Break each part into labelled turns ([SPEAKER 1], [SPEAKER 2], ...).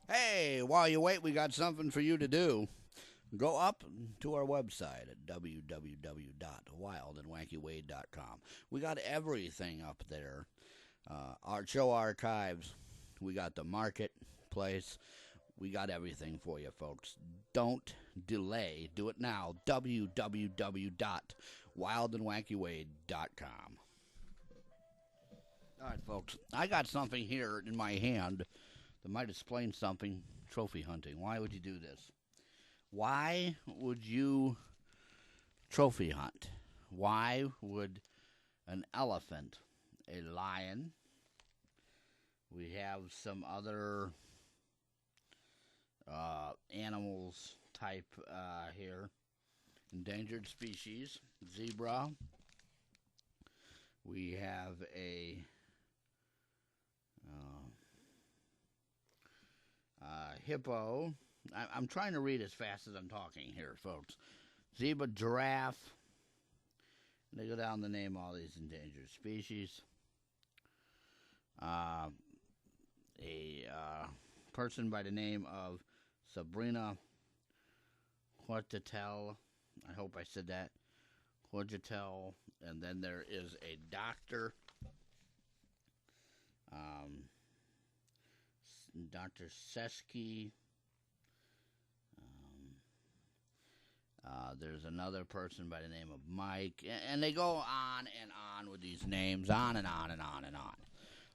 [SPEAKER 1] Hey, while you wait, we got something for you to do. Go up to our website at www.wildandwackywade.com. We got everything up there. Our show archives. We got the marketplace. We got everything for you, folks. Don't delay. Do it now. www.wildandwackywade.com. All right, folks. I got something here in my hand that might explain something. Trophy hunting. Why would you do this? Why would you trophy hunt? Why would an elephant, a lion, we have some other animals type here, endangered species, zebra. We have a hippo. I'm trying to read as fast as I'm talking here, folks. Zebra, giraffe. They go down to name all these endangered species. A person by the name of Sabrina Hortatel. I hope I said that. Hortatel. And then there is a doctor. Dr. Seski. There's another person by the name of Mike, and they go on and on with these names, on and on and on and on.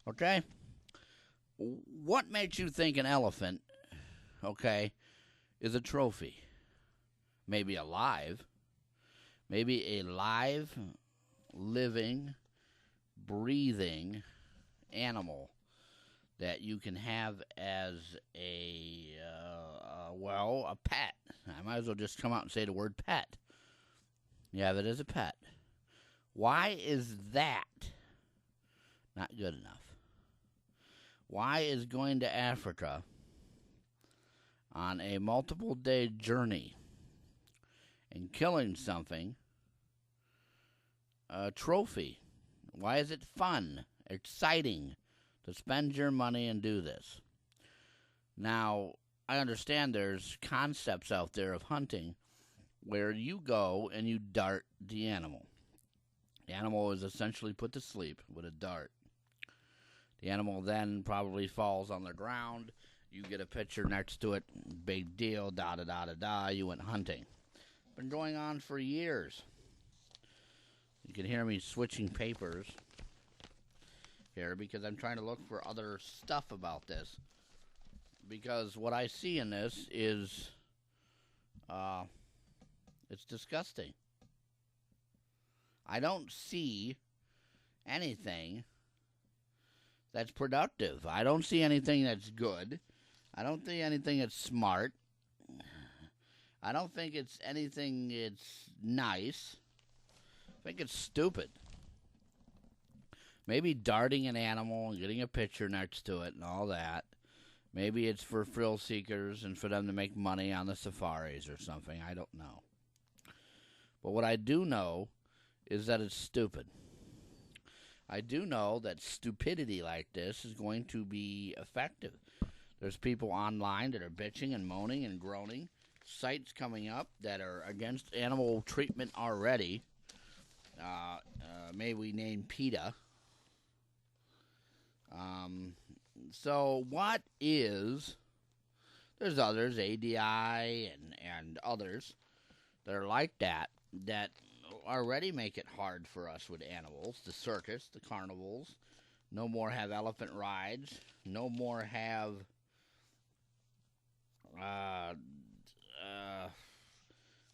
[SPEAKER 1] Okay? What makes you think an elephant, okay, is a trophy? Maybe alive. Maybe a live, living, breathing animal that you can have as a pet. I might as well just come out and say the word pet. You have it as a pet. Why is that not good enough? Why is going to Africa on a multiple day journey and killing something a trophy? Why is it fun, exciting to spend your money and do this? Now, I understand there's concepts out there of hunting where you go and you dart the animal. The animal is essentially put to sleep with a dart. The animal then probably falls on the ground. You get a picture next to it. Big deal, da-da-da-da-da. You went hunting. Been going on for years. You can hear me switching papers here because I'm trying to look for other stuff about this. Because what I see in this is, it's disgusting. I don't see anything that's productive. I don't see anything that's good. I don't see anything that's smart. I don't think it's anything that's nice. I think it's stupid. Maybe darting an animal and getting a picture next to it and all that. Maybe it's for thrill seekers and for them to make money on the safaris or something. I don't know. But what I do know is that it's stupid. I do know that stupidity like this is going to be effective. There's people online that are bitching and moaning and groaning. Sites coming up that are against animal treatment already. Maybe we name PETA. So what is... There's others, ADI and others, that are like that already make it hard for us with animals. The circus, the carnivals. No more have elephant rides. No more have...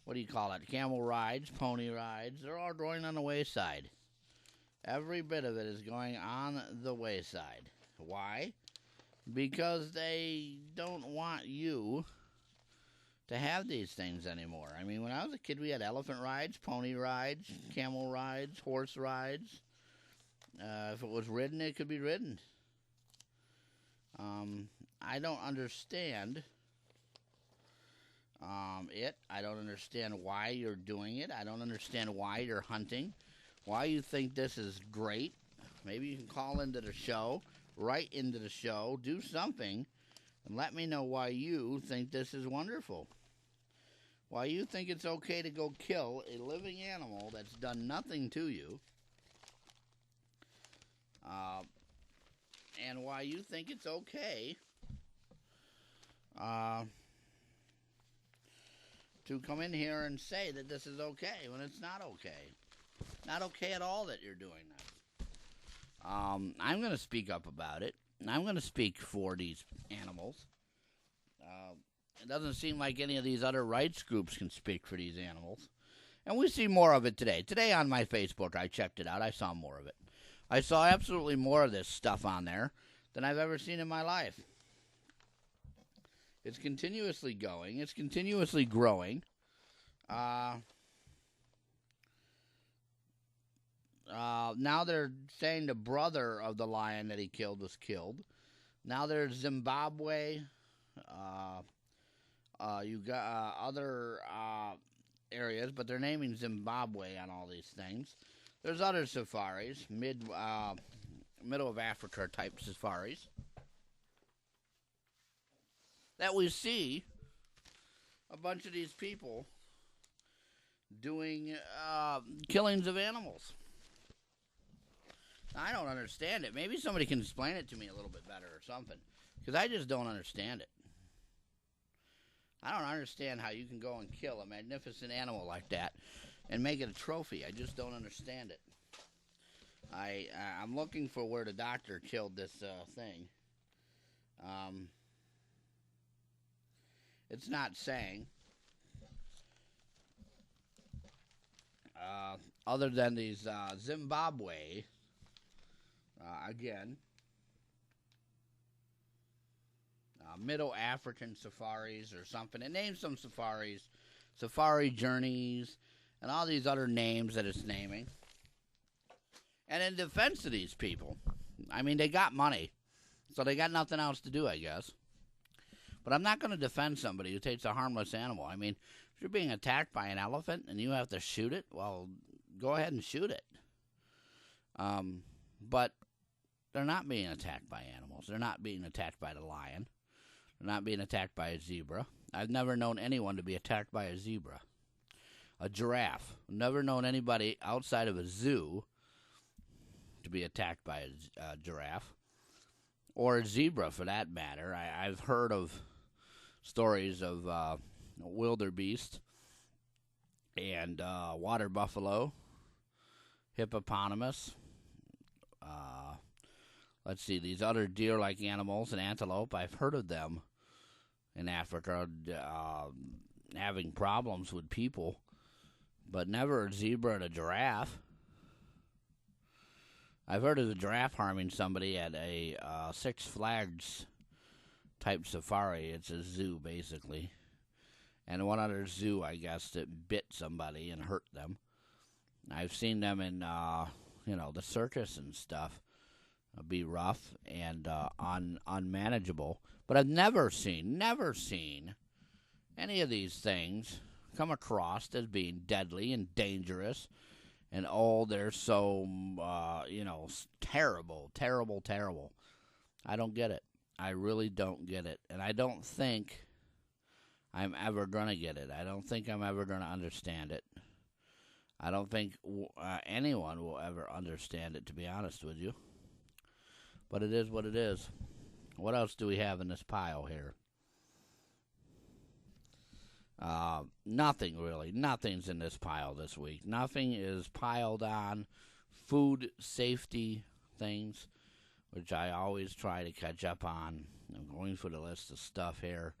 [SPEAKER 1] what do you call it? Camel rides, pony rides. They're all going on the wayside. Every bit of it is going on the wayside. Why? Because they don't want you to have these things anymore. I mean, when I was a kid, we had elephant rides, pony rides, camel rides, horse rides. If it was ridden, it could be ridden. I don't understand it. I don't understand why you're doing it. I don't understand why you're hunting, why you think this is great. Maybe you can call into the show, write into the show, do something And let me know why you think this is wonderful. Why you think it's okay to go kill a living animal that's done nothing to you. And why you think it's okay to come in here and say that this is okay when it's not okay. Not okay at all that you're doing that. I'm going to speak up about it. I'm going to speak for these animals. It doesn't seem like any of these other rights groups can speak for these animals. And we see more of it today. Today on my Facebook, I checked it out. I saw more of it. I saw absolutely more of this stuff on there than I've ever seen in my life. It's continuously going. It's continuously growing. Now they're saying the brother of the lion that he killed was killed. Now there's Zimbabwe. You got other areas, but they're naming Zimbabwe on all these things. There's other safaris, middle of Africa type safaris that we see a bunch of these people doing killings of animals. I don't understand it. Maybe somebody can explain it to me a little bit better or something, because I just don't understand it. I don't understand how you can go and kill a magnificent animal like that and make it a trophy. I just don't understand it. I'm looking for where the doctor killed this thing. It's not saying. Other than these Zimbabwe, again, Middle African safaris or something. It names some safaris, safari journeys, and all these other names that it's naming. And in defense of these people, I mean, they got money, so they got nothing else to do, I guess. But I'm not going to defend somebody who takes a harmless animal. I mean, if you're being attacked by an elephant and you have to shoot it, well, go ahead and shoot it. But they're not being attacked by animals. They're not being attacked by the lion. They're not being attacked by a zebra. I've never known anyone to be attacked by a zebra. A giraffe. Never known anybody outside of a zoo to be attacked by a giraffe. Or a zebra, for that matter. I've heard of stories of wildebeest and water buffalo, hippopotamus. Let's see, these other deer-like animals and antelope. I've heard of them in Africa having problems with people, but never a zebra and a giraffe. I've heard of a giraffe harming somebody at a Six Flags type safari. It's a zoo, basically. And one other zoo, I guess, that bit somebody and hurt them. I've seen them in, the circus and stuff be rough and unmanageable. But I've never seen any of these things come across as being deadly and dangerous. And, they're so, terrible, terrible, terrible. I don't get it. I really don't get it. And I don't think I'm ever going to get it. I don't think I'm ever going to understand it. I don't think anyone will ever understand it, to be honest with you. But it is what it is. What else do we have in this pile here? Nothing, really. Nothing's in this pile this week. Nothing is piled on food safety things, which I always try to catch up on. I'm going through the list of stuff here.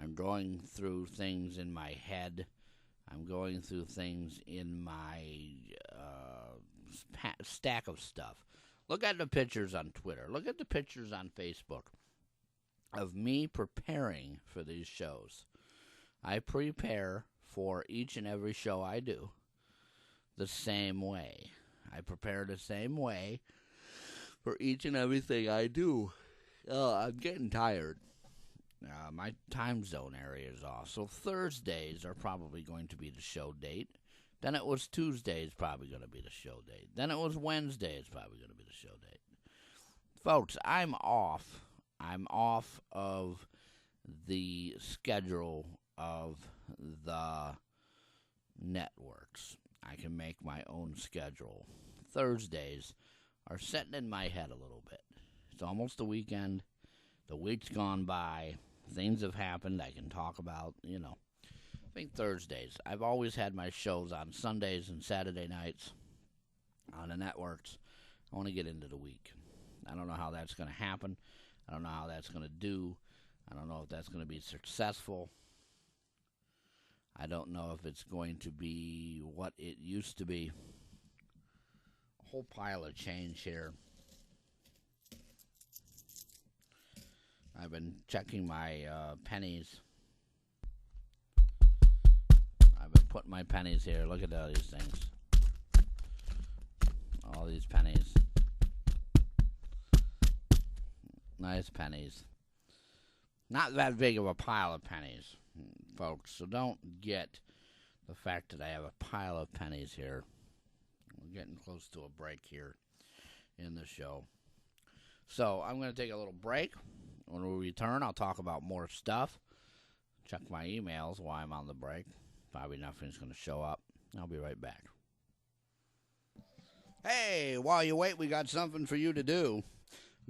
[SPEAKER 1] I'm going through things in my head. I'm going through things in my stack of stuff. Look at the pictures on Twitter. Look at the pictures on Facebook of me preparing for these shows. I prepare for each and every show I do the same way. I prepare the same way for each and everything I do. I'm getting tired. My time zone area is off. So Thursdays are probably going to be the show date. Then it was Tuesdays probably going to be the show date. Then it was Wednesdays probably going to be the show date. Folks, I'm off I'm off of the schedule of the networks. I can make my own schedule. Thursdays are setting in my head a little bit. It's almost the weekend. The week's gone by. Things have happened I can talk about, I think Thursdays. I've always had my shows on Sundays and Saturday nights on the networks. I want to get into the week. I don't know how that's going to happen. I don't know how that's going to do. I don't know if that's going to be successful. I don't know if it's going to be what it used to be. A whole pile of change here. I've been checking my pennies. I've been putting my pennies here. Look at all these things. All these pennies. Nice pennies. Not that big of a pile of pennies, folks. So don't get the fact that I have a pile of pennies here. We're getting close to a break here in the show. So I'm going to take a little break. When we return, I'll talk about more stuff. Check my emails while I'm on the break. Probably nothing's going to show up. I'll be right back. Hey, while you wait, we got something for you to do.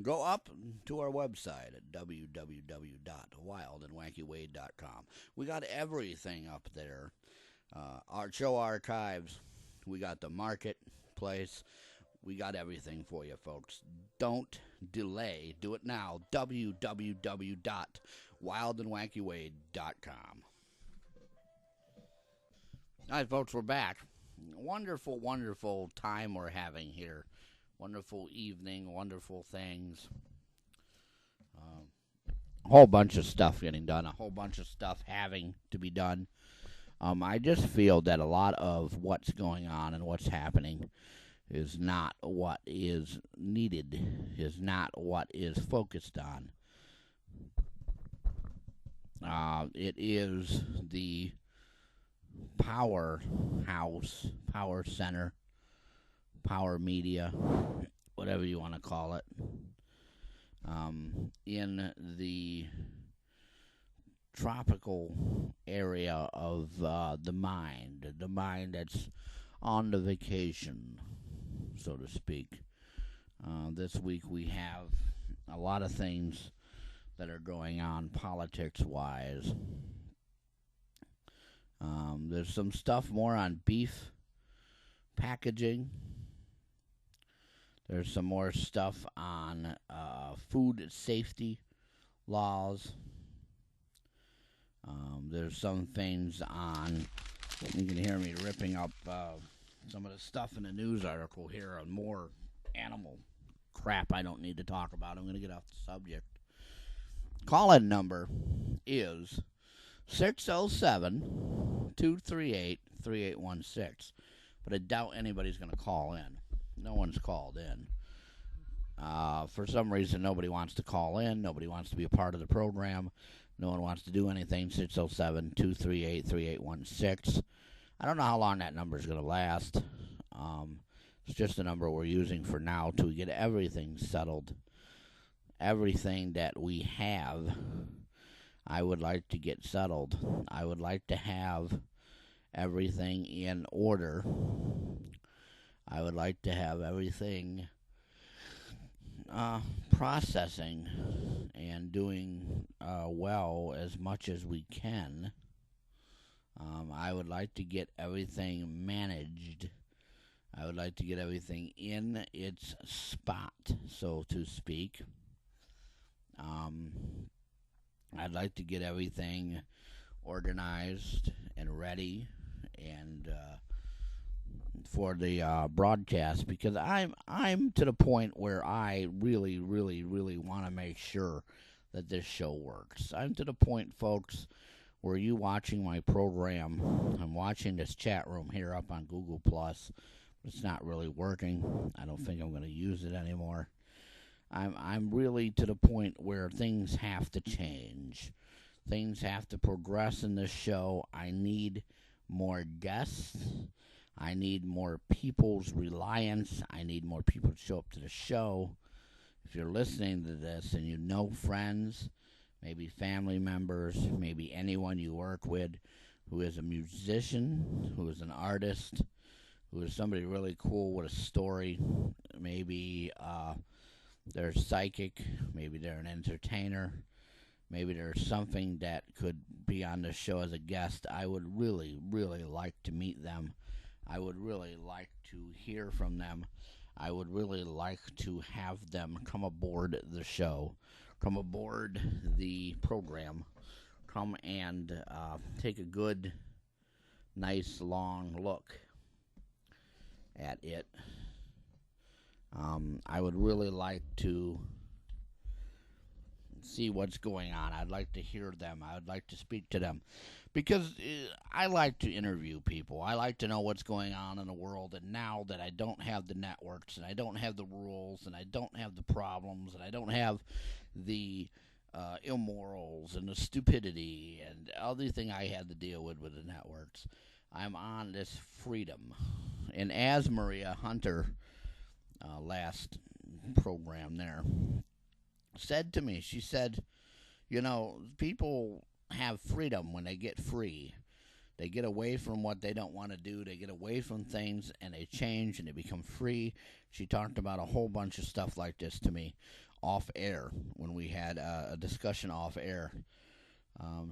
[SPEAKER 1] Go up to our website at www.wildandwackywade.com. We got everything up there. Our show archives. We got the marketplace. We got everything for you, folks. Don't delay. Do it now. www.wildandwackywade.com. All right, folks, we're back. Wonderful, wonderful time we're having here. Wonderful evening, wonderful things. A whole bunch of stuff getting done. A whole bunch of stuff having to be done. I just feel that a lot of what's going on and what's happening is not what is needed, is not what is focused on. It is the powerhouse, power center, power media, whatever you want to call it, in the tropical area of the mind that's on the vacation, so to speak. This week we have a lot of things that are going on politics-wise. There's some stuff more on beef packaging. There's some more stuff on food safety laws. There's some things on, you can hear me ripping up some of the stuff in the news article here on more animal crap I don't need to talk about. I'm going to get off the subject. Call-in number is 607-238-3816. But I doubt anybody's going to call in. No one's called in. For some reason, nobody wants to call in. Nobody wants to be a part of the program. No one wants to do anything. 607-238-3816. I don't know how long that number is going to last. It's just a number we're using for now to get everything settled. Everything that we have, I would like to get settled. I would like to have everything in order. I would like to have everything processing and doing well as much as we can. I would like to get everything managed. I would like to get everything in its spot, so to speak. I'd like to get everything organized and ready and for the broadcast, because I'm to the point where I really want to make sure that this show works. I'm to the point, folks, where you watching my program, I'm watching this chat room here up on Google Plus. It's not really working. I don't think I'm going to use it anymore. I'm really to the point where things have to change. Things have to progress in this show. I need more guests. I need more people's reliance. I need more people to show up to the show. if you're listening to this and you know friends, maybe family members, maybe anyone you work with who is a musician, who is an artist, who is somebody really cool with a story, maybe they're psychic, maybe they're an entertainer, maybe there's something that could be on the show as a guest, I would really, really like to meet them. I would really like to hear from them. I would really like to have them come aboard the show, come aboard the program, come and take a good, nice, long look at it. I would really like to see what's going on. I'd like to hear them. I would like to speak to them. Because I like to interview people. I like to know what's going on in the world. And now that I don't have the networks, and I don't have the rules, and I don't have the problems, and I don't have the immorals and the stupidity and everything I had to deal with the networks, I'm on this freedom. And as Maria Hunter, last program there, said to me, she said, people have freedom when they get free. They get away from what they don't want to do. They get away from things, and they change, and they become free. She talked about a whole bunch of stuff like this to me off air when we had a discussion off air.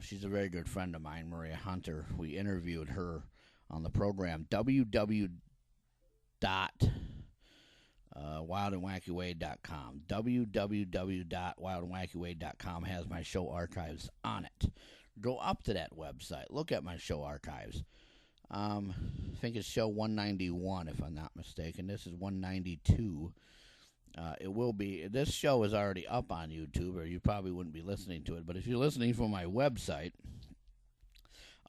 [SPEAKER 1] She's a very good friend of mine, Maria Hunter. We interviewed her on the program, www.wildandwackyway.com. www.wildandwackyway.com has my show archives on it. Go up to that website. Look at my show archives. I think it's show 191, if I'm not mistaken. This is 192. It will be. This show is already up on YouTube, or you probably wouldn't be listening to it. But if you're listening from my website,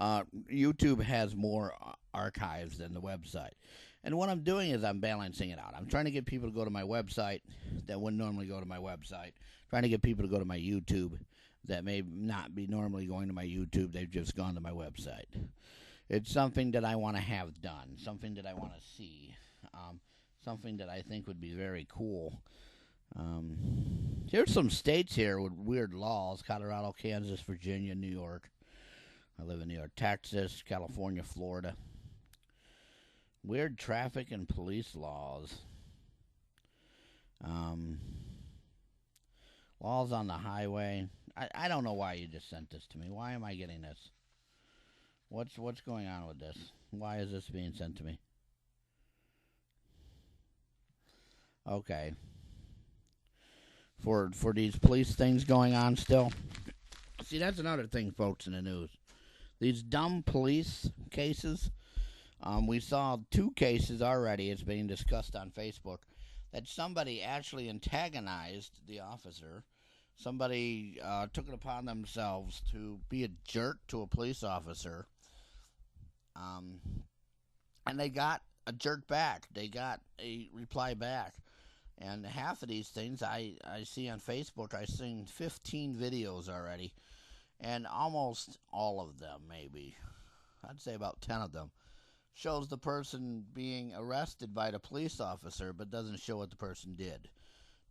[SPEAKER 1] YouTube has more archives than the website. And what I'm doing is I'm balancing it out. I'm trying to get people to go to my website that wouldn't normally go to my website. Trying to get people to go to my YouTube that may not be normally going to my YouTube. They've just gone to my website. It's something that I want to have done. Something that I want to see. Something that I think would be very cool. Here's some states here with weird laws. Colorado, Kansas, Virginia, New York. I live in New York, Texas, California, Florida. Weird traffic and police laws. Laws on the highway. I don't know why you just sent this to me. Why am I getting this? What's going on with this? Why is this being sent to me? Okay. For these police things going on still. See, that's another thing, folks, in the news. These dumb police cases. We saw 2 cases already. It's being discussed on Facebook that somebody actually antagonized the officer. Somebody took it upon themselves to be a jerk to a police officer. And they got a jerk back. They got a reply back. And half of these things I see on Facebook, I've seen 15 videos already. And almost all of them, maybe, I'd say about 10 of them, shows the person being arrested by the police officer, but doesn't show what the person did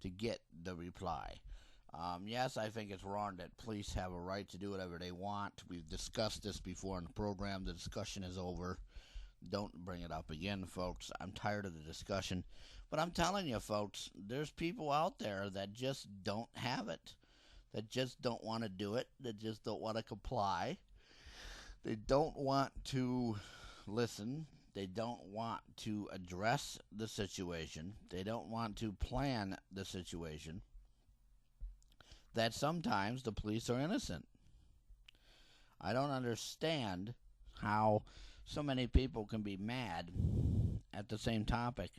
[SPEAKER 1] to get the reply. Yes, I think it's wrong that police have a right to do whatever they want. We've discussed this before in the program. The discussion is over. Don't bring it up again, folks. I'm tired of the discussion. But I'm telling you, folks, there's people out there that just don't have it, that just don't want to do it, that just don't want to comply. They don't want to listen. They don't want to address the situation. They don't want to plan the situation. That sometimes the police are innocent. I don't understand how so many people can be mad at the same topic.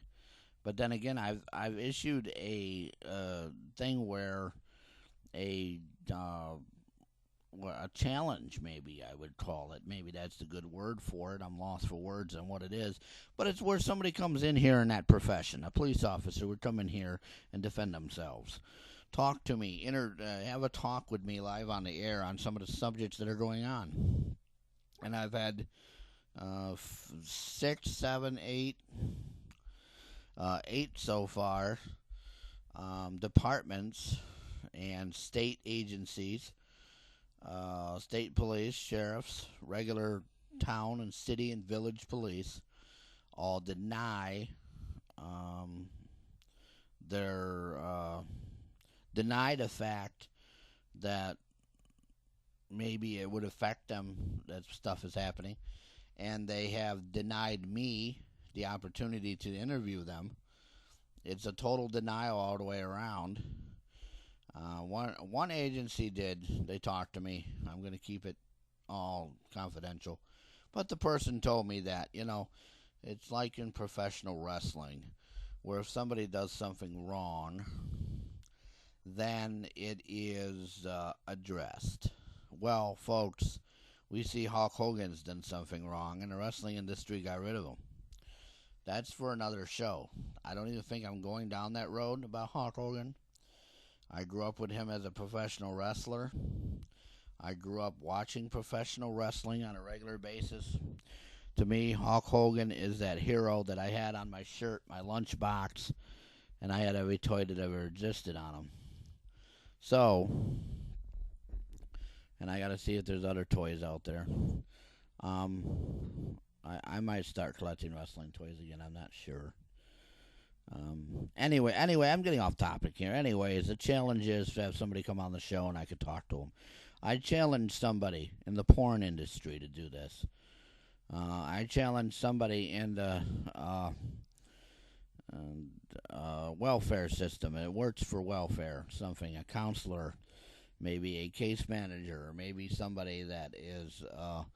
[SPEAKER 1] But then again, I've issued a thing where a challenge, maybe I would call it. Maybe that's the good word for it. I'm lost for words on what it is. But it's where somebody comes in here in that profession. A police officer would come in here and defend themselves. Talk to me. Have a talk with me live on the air on some of the subjects that are going on. And I've had 6, 7, 8 so far departments and state agencies, state police, sheriffs, regular town and city and village police all deny their deny the fact that maybe it would affect them that stuff is happening, and they have denied me the opportunity to interview them. It's a total denial all the way around. One agency did. They talked to me. I'm going to keep it all confidential. But the person told me that, it's like in professional wrestling, where if somebody does something wrong, then it is addressed. Well, folks, we see Hulk Hogan's done something wrong, and the wrestling industry got rid of him. That's for another show. I don't even think I'm going down that road about Hulk Hogan. I grew up with him as a professional wrestler. I grew up watching professional wrestling on a regular basis. To me, Hulk Hogan is that hero that I had on my shirt, my lunchbox, and I had every toy that ever existed on him. So, and I got to see if there's other toys out there. I might start collecting wrestling toys again. I'm not sure. Anyway, I'm getting off topic here. Anyways, the challenge is to have somebody come on the show and I could talk to them. I challenge somebody in the porn industry to do this. I challenge somebody in the welfare system. It works for welfare. Something, a counselor, maybe a case manager, or maybe somebody that is a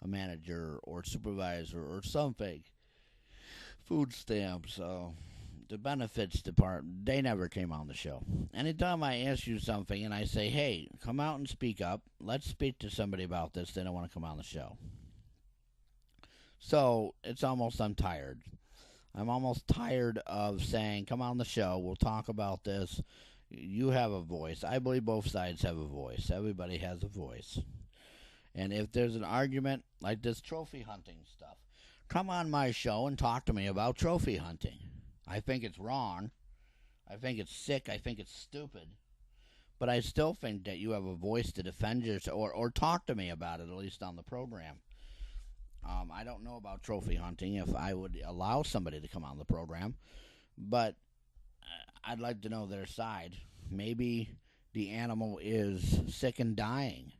[SPEAKER 1] manager or supervisor or something. Food stamps, the benefits department, they never came on the show. Anytime I ask you something and I say, hey, come out and speak up, let's speak to somebody about this, they don't want to come on the show. So, I'm tired. I'm almost tired of saying, come on the show, we'll talk about this. You have a voice. I believe both sides have a voice. Everybody has a voice. And if there's an argument like this trophy hunting stuff, come on my show and talk to me about trophy hunting. I think it's wrong. I think it's sick. I think it's stupid. But I still think that you have a voice to defend yourself or talk to me about it, at least on the program. I don't know about trophy hunting if I would allow somebody to come on the program, but I'd like to know their side. Maybe the animal is sick and dying.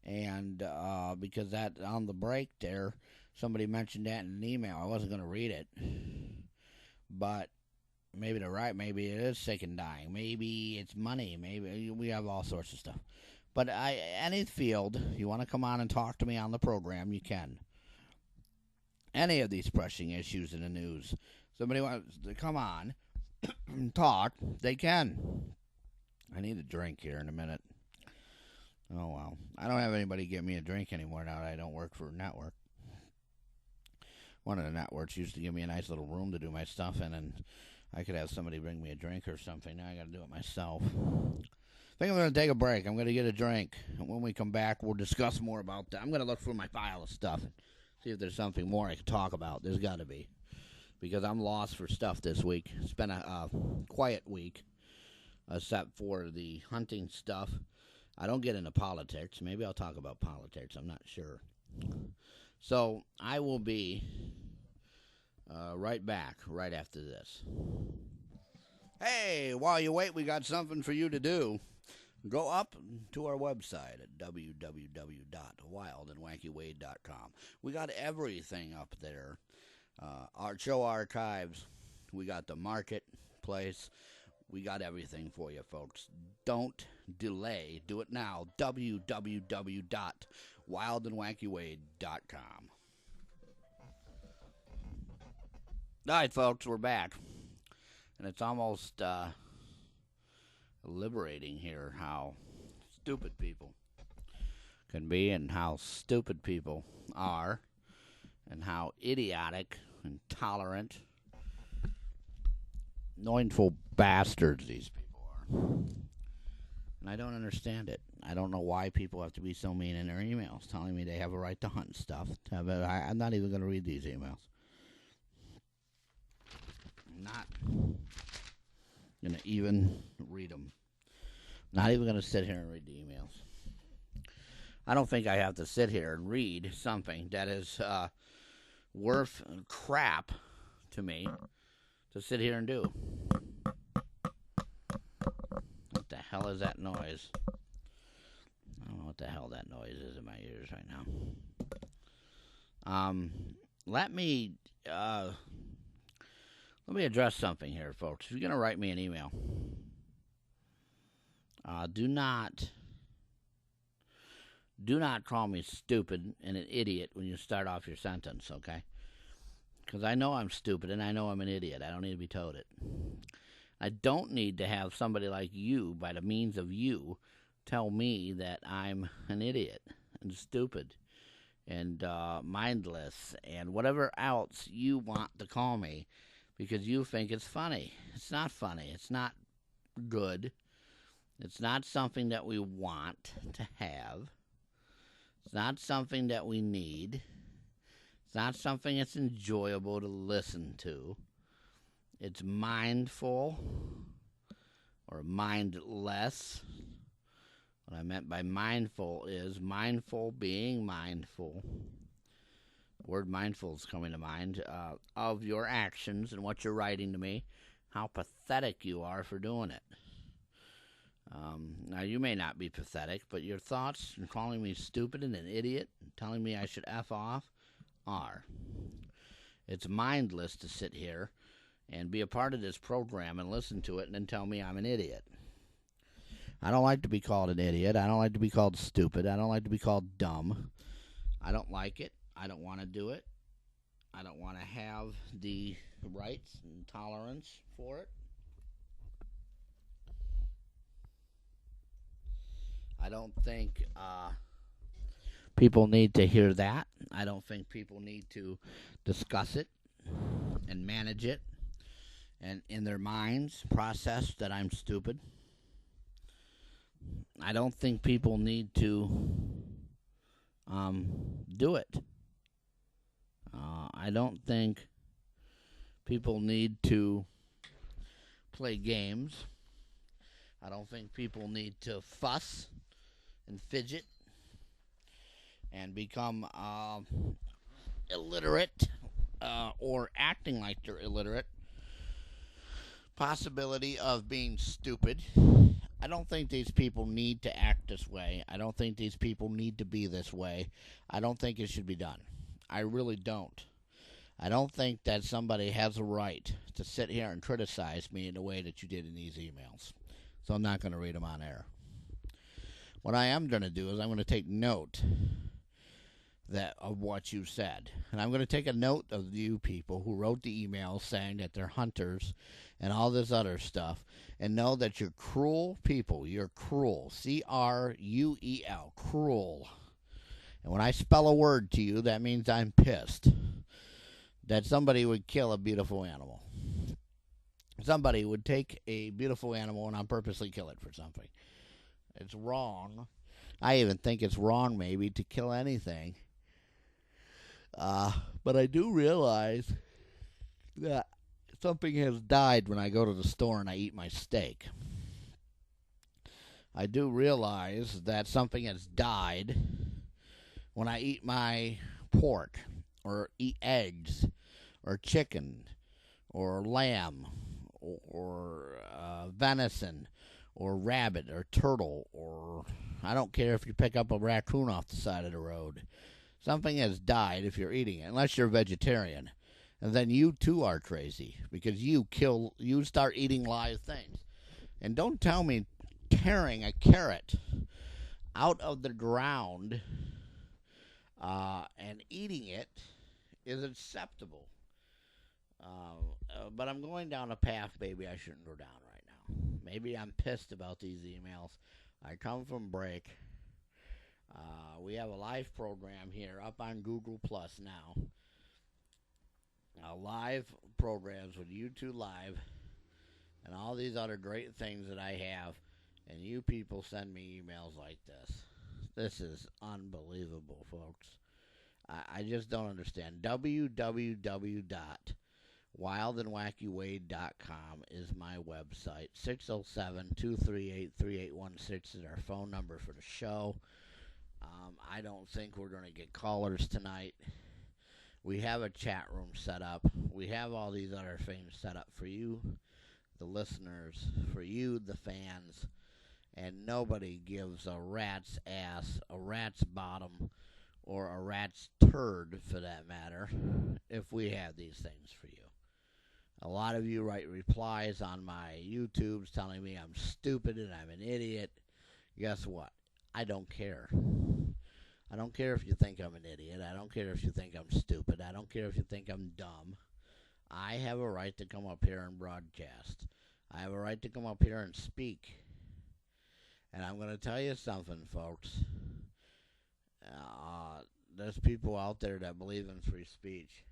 [SPEAKER 1] And because that on the break there, somebody mentioned that in an email. I wasn't going to read it. But maybe they're right. Maybe it is sick and dying. Maybe it's money. Maybe we have all sorts of stuff. But any field, you want to come on and talk to me on the program, you can. Any of these pressing issues in the news, somebody wants to come on and talk, they can. I need a drink here in a minute. Oh, well. I don't have anybody get me a drink anymore now that I don't work for a network. One of the networks used to give me a nice little room to do my stuff in, and I could have somebody bring me a drink or something. Now I got to do it myself. I think I'm going to take a break. I'm going to get a drink. And when we come back, we'll discuss more about that. I'm going to look through my pile of stuff and see if there's something more I can talk about. There's got to be. Because I'm lost for stuff this week. It's been a quiet week, except for the hunting stuff. I don't get into politics. Maybe I'll talk about politics. I'm not sure. So I will be right back right after this. Hey, while you wait, we got something for you to do. Go up to our website at www.wildandwackywade.com. We got everything up there. Our show archives. We got the marketplace. We got everything for you, folks. Don't delay. Do it now. www.wildandwackywade.com. All right, folks, we're back. And it's almost liberating here how stupid people can be and how stupid people are and how idiotic, intolerant, anointful bastards these people are. And I don't understand it. I don't know why people have to be so mean in their emails telling me they have a right to hunt and stuff. I'm not even going to read these emails. I'm going to even read them. Not even going to sit here and read the emails. I don't think I have to sit here and read something that is worth crap to me to sit here and do. What the hell is that noise? I don't know what the hell that noise is in my ears right now. Let me address something here, folks. If you're going to write me an email, do not call me stupid and an idiot when you start off your sentence, okay? Because I know I'm stupid and I know I'm an idiot. I don't need to be told it. I don't need to have somebody like you, by the means of you, tell me that I'm an idiot and stupid and mindless and whatever else you want to call me because you think it's funny. It's not funny. It's not good. It's not something that we want to have. It's not something that we need. It's not something that's enjoyable to listen to. It's mindful or mindless. What I meant by mindful is mindful being mindful. The word mindful is coming to mind of your actions and what you're writing to me. How pathetic you are for doing it. Now, you may not be pathetic, but your thoughts and calling me stupid and an idiot and telling me I should F off are. It's mindless to sit here and be a part of this program and listen to it and then tell me I'm an idiot. I don't like to be called an idiot. I don't like to be called stupid. I don't like to be called dumb. I don't like it. I don't want to do it. I don't want to have the rights and tolerance for it. I don't think people need to hear that. I don't think people need to discuss it and manage it and in their minds process that I'm stupid. I don't think people need to do it. I don't think people need to play games. I don't think people need to fuss and fidget and become illiterate or acting like they're illiterate. Possibility of being stupid. I don't think these people need to act this way. I don't think these people need to be this way. I don't think it should be done. I really don't. I don't think that somebody has a right to sit here and criticize me in the way that you did in these emails. So I'm not going to read them on air. What I am going to do is I'm going to take note of what you said. And I'm going to take a note of you people who wrote the emails saying that they're hunters and all this other stuff, and know that you're cruel people. You're cruel. C-R-U-E-L. Cruel. And when I spell a word to you, that means I'm pissed that somebody would kill a beautiful animal. Somebody would take a beautiful animal and on purposely kill it for something. It's wrong. I even think it's wrong, maybe, to kill anything. But I do realize that something has died when I go to the store and I eat my steak. I do realize that something has died when I eat my pork or eat eggs or chicken or lamb or venison or rabbit or turtle, or I don't care if you pick up a raccoon off the side of the road. Something has died if you're eating it, unless you're a vegetarian. And then you too are crazy because you start eating live things. And don't tell me tearing a carrot out of the ground and eating it is acceptable. But I'm going down a path maybe I shouldn't go down right now. Maybe I'm pissed about these emails. I come from break. We have a live program here up on Google Plus now. Live programs with YouTube Live and all these other great things that I have, and you people send me emails like this. This is unbelievable, folks. I just don't understand. www.wacky, WildandWackyWade.com is my website. 607-238-3816 is our phone number for the show. I don't think we're going to get callers tonight. We have a chat room set up. We have all these other things set up for you, the listeners, for you, the fans, and nobody gives a rat's ass, a rat's bottom, or a rat's turd, for that matter, if we have these things for you. A lot of you write replies on my YouTubes telling me I'm stupid and I'm an idiot. Guess what? I don't care. I don't care if you think I'm an idiot. I don't care if you think I'm stupid. I don't care if you think I'm dumb. I have a right to come up here and broadcast. I have a right to come up here and speak. And I'm going to tell you something, folks. There's people out there that believe in free speech.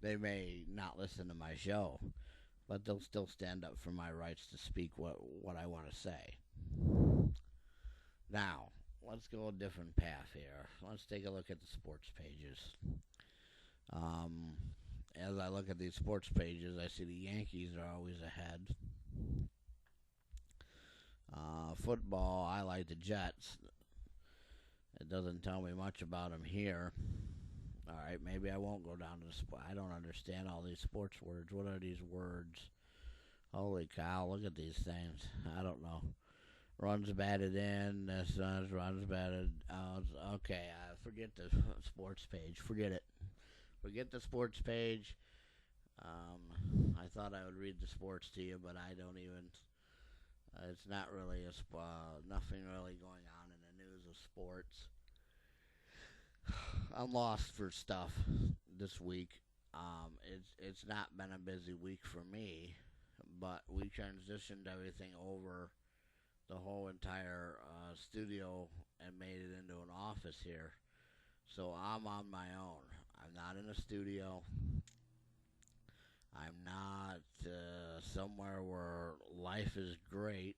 [SPEAKER 1] They may not listen to my show, but they'll still stand up for my rights to speak what I want to say. Now, let's go a different path here. Let's take a look at the sports pages. As I look at these sports pages, I see the Yankees are always ahead. Football, I like the Jets. It doesn't tell me much about them here. All right, maybe I won't go down to the sport. I don't understand all these sports words. What are these words? Holy cow, look at these things. I don't know. Runs batted in. This runs batted out. Okay, forget the sports page. Forget it. Forget the sports page. I thought I would read the sports to you, but I don't even. It's not really nothing really going on in the news of sports. I'm lost for stuff this week. It's not been a busy week for me, but we transitioned everything over, the whole entire studio, and made it into an office here. So I'm on my own. I'm not in a studio. I'm not somewhere where life is great,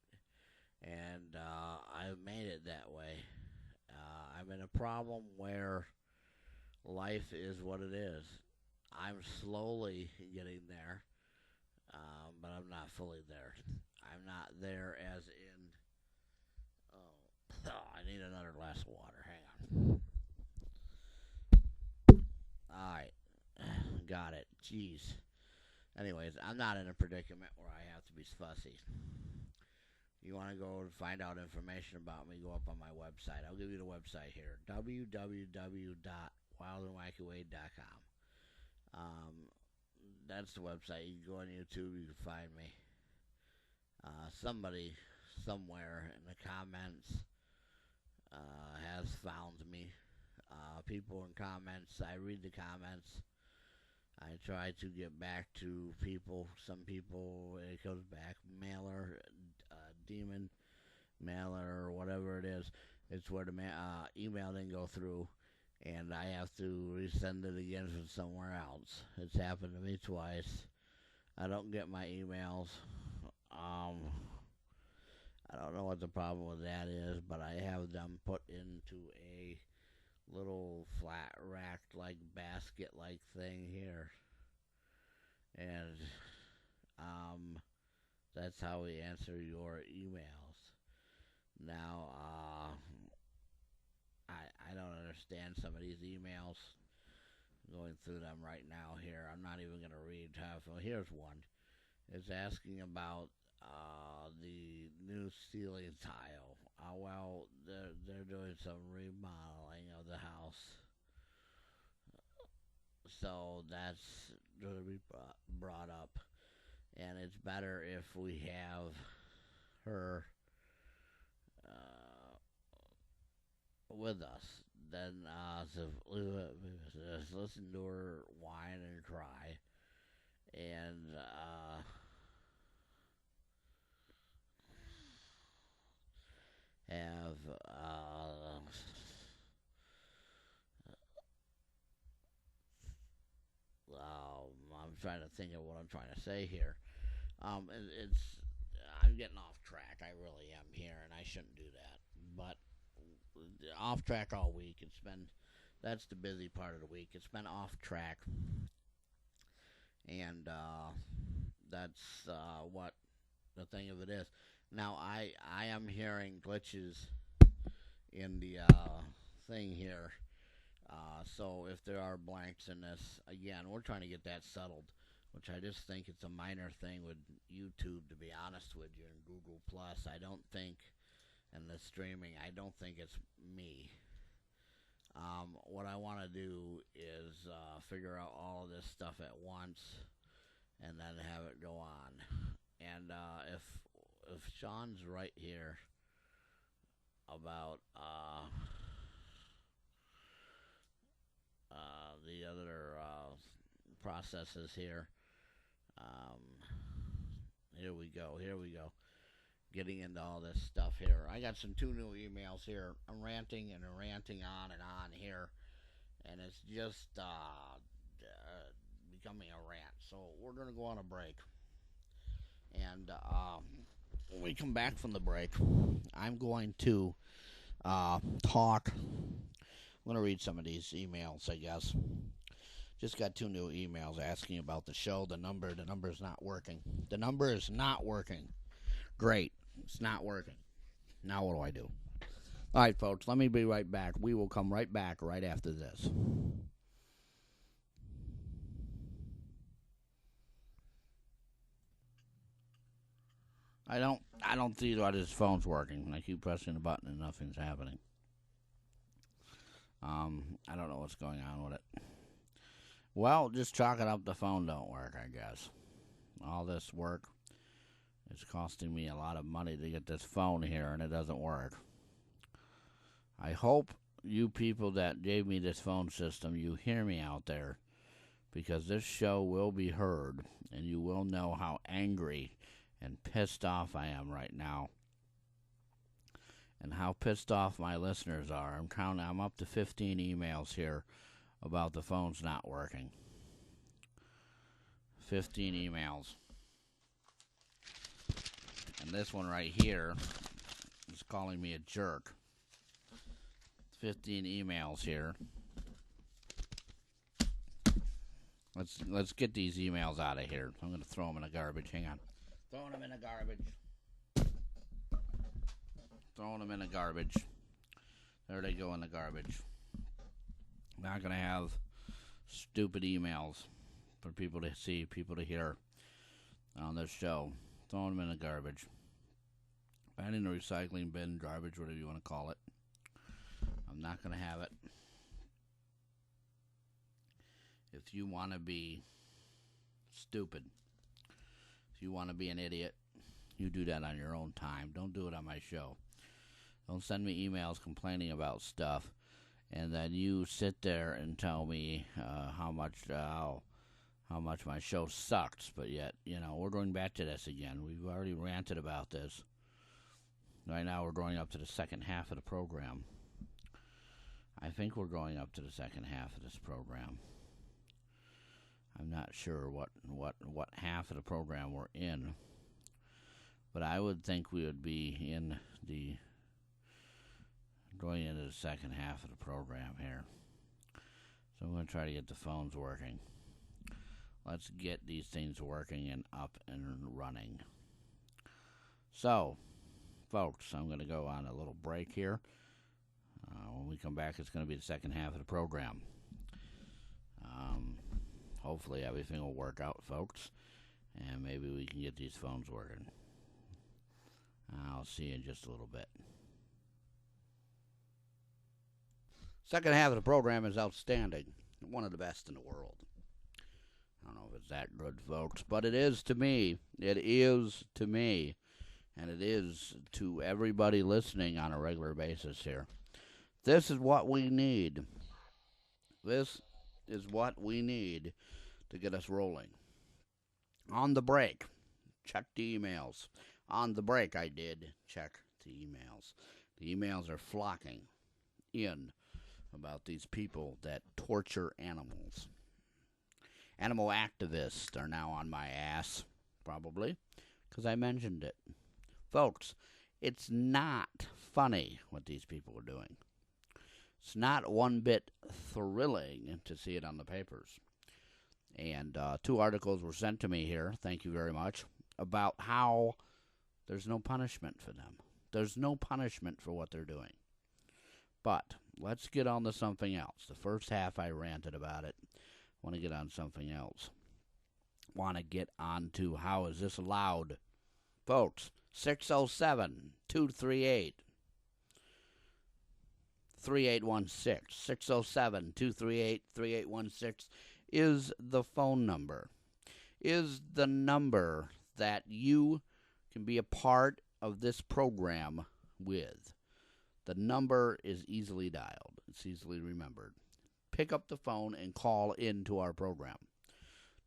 [SPEAKER 1] and I've made it that way. I'm in a problem where life is what it is. I'm slowly getting there, but I'm not fully there. I'm not there as in, I need another glass of water. Hang on. Alright, got it. Jeez. Anyways, I'm not in a predicament where I have to be fussy. You want to go and find out information about me, go up on my website. I'll give you the website here, www.willandwackyWade.com. That's the website. You can go on YouTube, you can find me. Somebody somewhere in the comments has found me. People in comments, I read the comments. I try to get back to people. Some people, it goes back, mailer, demon mailer, or whatever it is. It's where the email didn't go through, and I have to resend it again from somewhere else. It's happened to me twice. I don't get my emails. I don't know what the problem with that is, but I have them put into a little flat racked like basket like thing here, and that's how we answer your emails. Now I don't understand some of these emails. Going through them right now here. I'm not even gonna read half. Well, here's one. It's asking about the new ceiling tile. Well, they're doing some remodeling of the house, so that's going to be brought up. And it's better if we have her with us than to listen to her whine and cry. And have I'm trying to think of what I'm trying to say here. It's I'm getting off track. I really am here, and I shouldn't do that. But off track all week. That's the busy part of the week. It's been off track, And that's what the thing of it is. Now, I am hearing glitches in the thing here. So if there are blanks in this, again, we're trying to get that settled, which I just think it's a minor thing with YouTube, to be honest with you, and Google Plus. I don't think, and the streaming, I don't think it's me. What I want to do is figure out all of this stuff at once, and then have it go on. And if Sean's right here about the other processes here. Um, Here we go. Here we go. Getting into all this stuff here. I got two new emails here. I'm ranting and ranting on and on here, and it's just becoming a rant. So we're gonna go on a break, and when we come back from the break, I'm going to talk. I'm going to read some of these emails, I guess. Just got two new emails asking about the show. The number's not working. The number is not working. Great. It's not working. Now what do I do? All right, folks, let me be right back. We will come right back right after this. I don't see why this phone's working. I keep pressing the button and nothing's happening. I don't know what's going on with it. Well, just chalk it up. The phone don't work, I guess. All this work is costing me a lot of money to get this phone here, and it doesn't work. I hope you people that gave me this phone system, you hear me out there, because this show will be heard, and you will know how angry and pissed off I am right now, and how pissed off my listeners are. I'm up to 15 emails here about the phone's not working. 15 emails. And this one right here is calling me a jerk. 15 emails here. Let's get these emails out of here. I'm going to throw them in the garbage. Hang on. Throwing them in the garbage. Throwing them in the garbage. There they go in the garbage. Not going to have stupid emails for people to see, people to hear on this show. Throwing them in the garbage. And in the recycling bin, garbage, whatever you want to call it. I'm not going to have it. If you want to be stupid, if you want to be an idiot, you do that on your own time. Don't do it on my show. Don't send me emails complaining about stuff, and then you sit there and tell me how much my show sucks. But yet, we're going back to this again. We've already ranted about this. Right now, we're going up to the second half of the program. I think we're going up to the second half of this program. I'm not sure what half of the program we're in, but I would think we would be going into the second half of the program here. So I'm going to try to get the phones working. Let's get these things working and up and running. So, folks, I'm going to go on a little break here. When we come back, it's going to be the second half of the program. Hopefully everything will work out, folks, and maybe we can get these phones working. I'll see you in just a little bit. Second half of the program is outstanding. One of the best in the world. I don't know if it's that good, folks, but it is to me. It is to me. And it is to everybody listening on a regular basis here. This is what we need. This is what we need to get us rolling. On the break, check the emails. On the break, I did check the emails. The emails are flocking in about these people that torture animals. Animal activists are now on my ass, probably, because I mentioned it. Folks, it's not funny what these people are doing. It's not one bit thrilling to see it on the papers. And 2 articles were sent to me here, thank you very much, about how there's no punishment for them. There's no punishment for what they're doing. But let's get on to something else. The first half I ranted about it. I want to get on something else. Want to get on to how is this allowed? Folks, 607-238-3816. 607-238-3816 is the phone number. Is the number that you can be a part of this program with. The number is easily dialed. It's easily remembered. Pick up the phone and call into our program.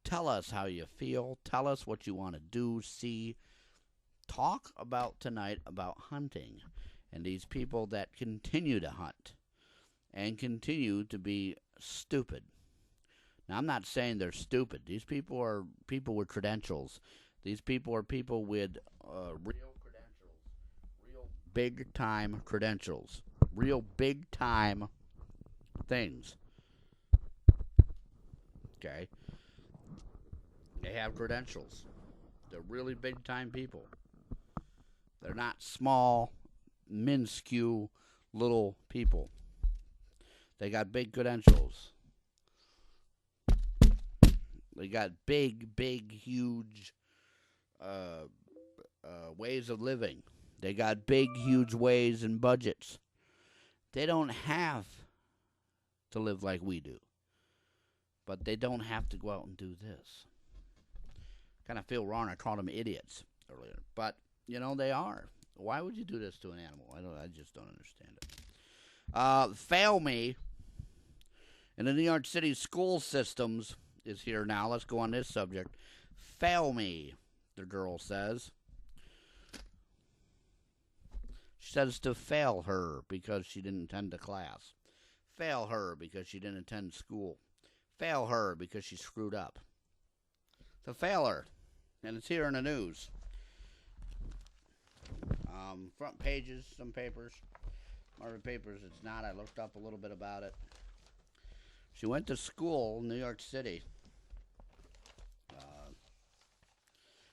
[SPEAKER 1] Tell us how you feel. Tell us what you want to do, see. Talk about tonight about hunting and these people that continue to hunt and continue to be stupid. Now, I'm not saying they're stupid. These people are people with credentials. These people are people with real credentials, real big-time credentials, real big-time things. Okay? They have credentials. They're really big-time people. They're not small, minuscule little people. They got big credentials. They got big, huge ways of living. They got big, huge ways and budgets. They don't have to live like we do. But they don't have to go out and do this. Kind of feel wrong. I called them idiots earlier. But, you know, they are. Why would you do this to an animal? I just don't understand it. Fail me in the New York City school systems is here now. Let's go on this subject. Fail me, the girl says. She says to fail her because she didn't attend the class. Fail her because she didn't attend school. Fail her because she screwed up. To fail her. And it's here in the news. Front pages, some papers. Other papers, it's not. I looked up a little bit about it. She went to school in New York City.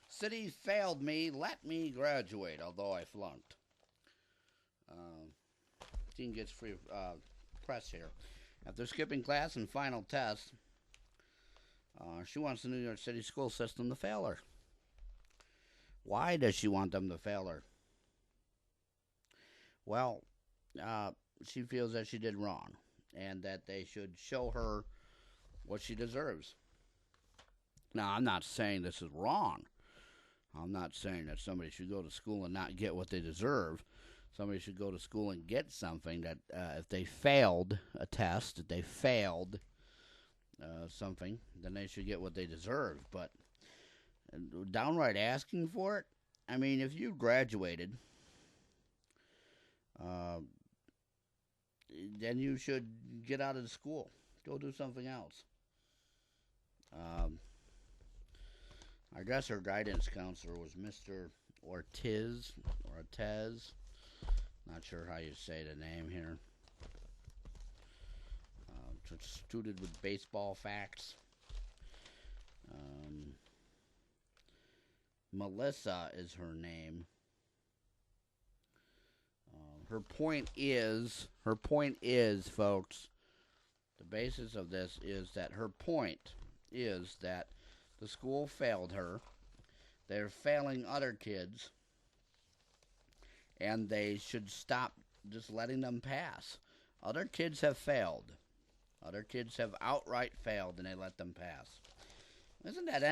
[SPEAKER 1] City failed me, let me graduate, although I flunked. Teen gets free press here. After skipping class and final test, she wants the New York City school system to fail her. Why does she want them to fail her? Well, she feels that she did wrong and that they should show her what she deserves. Now, I'm not saying this is wrong. I'm not saying that somebody should go to school and not get what they deserve. Somebody should go to school and get something that if they failed a test, if they failed something, then they should get what they deserve. But downright asking for it, I mean, if you graduated, then you should get out of the school. Go do something else. I guess her guidance counselor was Mr. Ortiz. Not sure how you say the name here. Student with baseball facts. Melissa is her name. Her point is, folks, the basis of this is that her point is that the school failed her. They're failing other kids, and they should stop just letting them pass. Other kids have failed. Other kids have outright failed, and they let them pass. Isn't that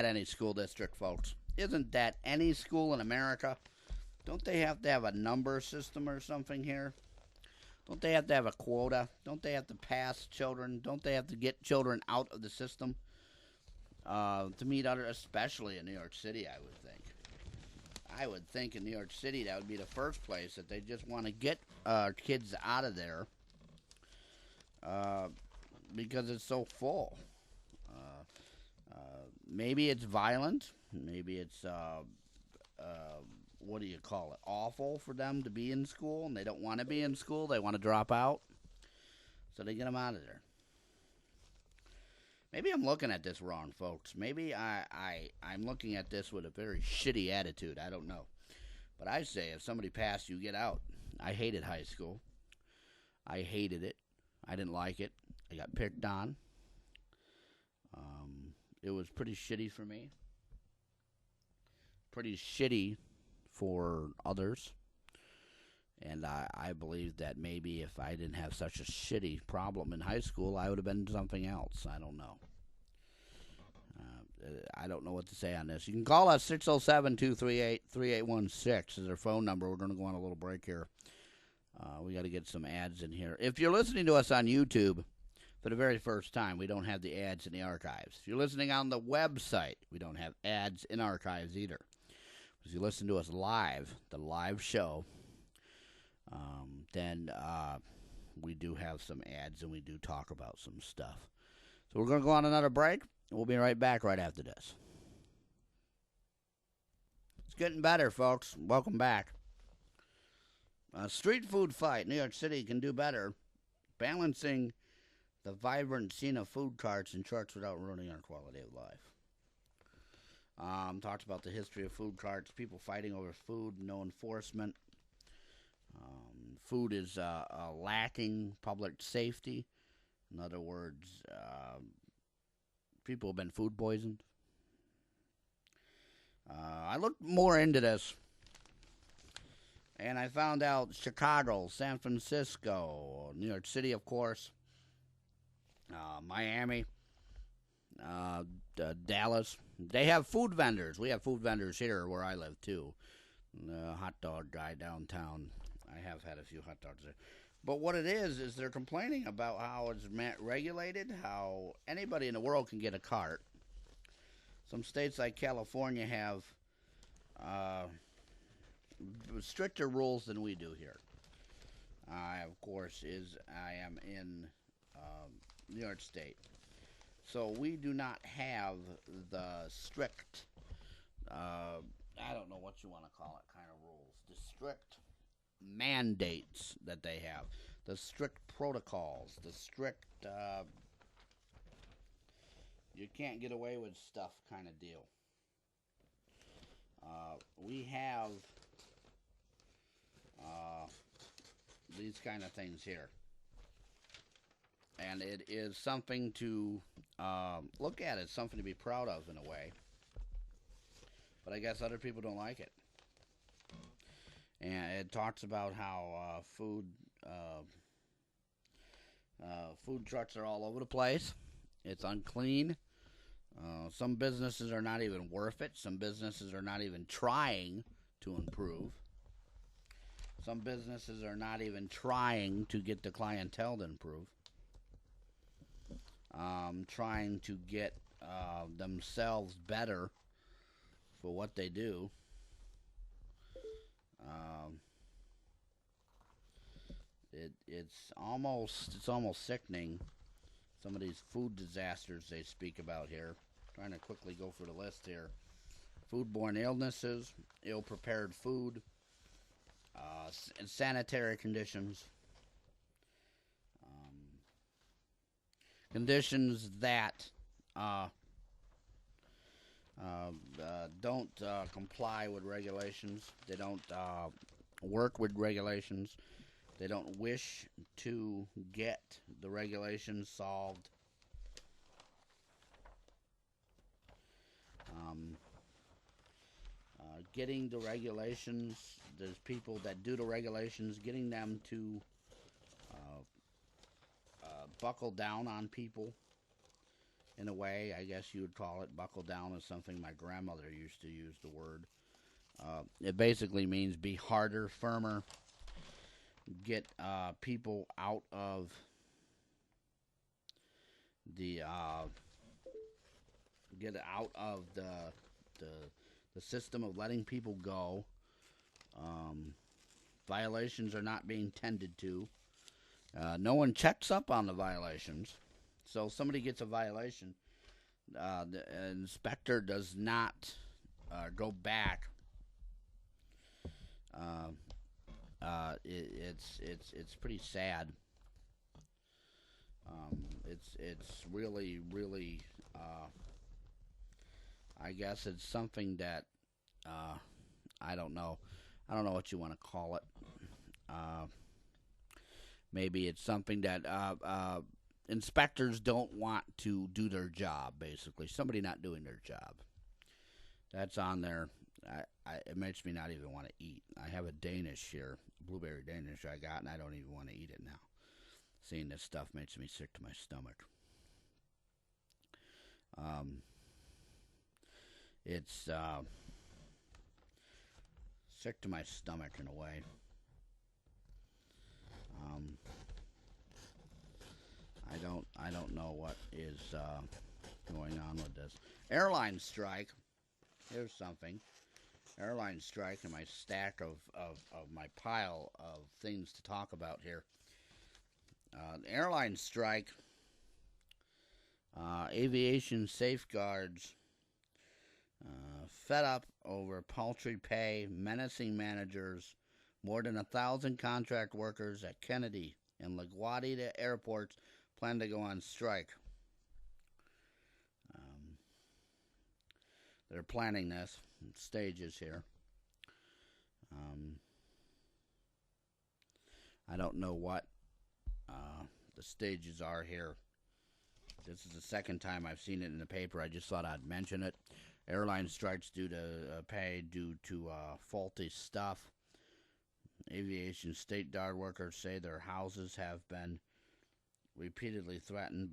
[SPEAKER 1] any school district, folks? Isn't that any school in America? Don't they have to have a number system or something here? Don't they have to have a quota? Don't they have to pass children? Don't they have to get children out of the system to meet other, especially in New York City, I would think. I would think in New York City that would be the first place that they just want to get kids out of there because it's so full. Maybe it's violent. Maybe it's, what do you call it, awful for them to be in school, and they don't want to be in school. They want to drop out. So they get them out of there. Maybe I'm looking at this wrong, folks. Maybe I'm looking at this with a very shitty attitude. I don't know. But I say if somebody passed you, get out. I hated high school. I hated it. I didn't like it. I got picked on. It was pretty shitty for me. Pretty shitty for others. And I believe that maybe if I didn't have such a shitty problem in high school, I would have been something else. I don't know. I don't know what to say on this. You can call us 607-238-3816 is our phone number. We're going to go on a little break here. We got to get some ads in here. If you're listening to us on YouTube for the very first time, we don't have the ads in the archives. If you're listening on the website, we don't have ads in archives either. If you listen to us live, the live show, then we do have some ads and we do talk about some stuff. So we're going to go on another break. We'll be right back right after this. It's getting better, folks. Welcome back. Street food fight. New York City can do better. Balancing the vibrant scene of food carts and trucks without ruining our quality of life. Talked about the history of food carts, people fighting over food, no enforcement. Food is lacking public safety. In other words, people have been food poisoned. I looked more into this, and I found out Chicago, San Francisco, New York City, of course, Miami, Dallas. They have food vendors. We have food vendors here where I live, too. The hot dog guy downtown. I have had a few hot dogs there. But what it is they're complaining about how it's regulated, how anybody in the world can get a cart. Some states like California have stricter rules than we do here. Of course, I am in New York State. So we do not have the strict, I don't know what you want to call it, kind of rules. The strict mandates that they have. The strict protocols. The strict, you can't get away with stuff kind of deal. We have these kind of things here. And it is something to look at. It's something to be proud of in a way. But I guess other people don't like it. And it talks about how food trucks are all over the place. It's unclean. Some businesses are not even worth it. Some businesses are not even trying to improve. Some businesses are not even trying to get the clientele to improve. Trying to get themselves better for what they do. It's almost sickening. Some of these food disasters they speak about here. Trying to quickly go through the list here. Foodborne illnesses, ill-prepared food, sanitary conditions. Conditions that don't comply with regulations. They don't work with regulations. They don't wish to get the regulations solved. Getting the regulations, there's people that do the regulations, getting them to buckle down on people in a way, I guess you would call it. Buckle down is something my grandmother used to use the word. It basically means be harder, firmer, get people out of the the system of letting people go. Violations are not being tended to. No one checks up on the violations. So if somebody gets a violation, the inspector does not go back. It's pretty sad. It's really, really. I guess it's something that uh, I don't know. I don't know what you want to call it. Uh, Maybe it's something that inspectors don't want to do their job. Basically, somebody not doing their job. That's on there. It makes me not even want to eat. I have a Danish here, blueberry Danish I got, and I don't even want to eat it now. Seeing this stuff makes me sick to my stomach. Um, it's sick to my stomach in a way. Um, I don't know what is going on with this airline strike. Here's something. Airline strike in my stack of my pile of things to talk about here. Airline strike, aviation safeguards, fed up over paltry pay, menacing managers, more than 1,000 contract workers at Kennedy and LaGuardia airports plan to go on strike. They're planning this in stages here. I don't know what the stages are here. This is the second time I've seen it in the paper. I just thought I'd mention it. Airline strikes due to pay due to faulty stuff. Aviation state guard workers say their houses have been repeatedly threatened.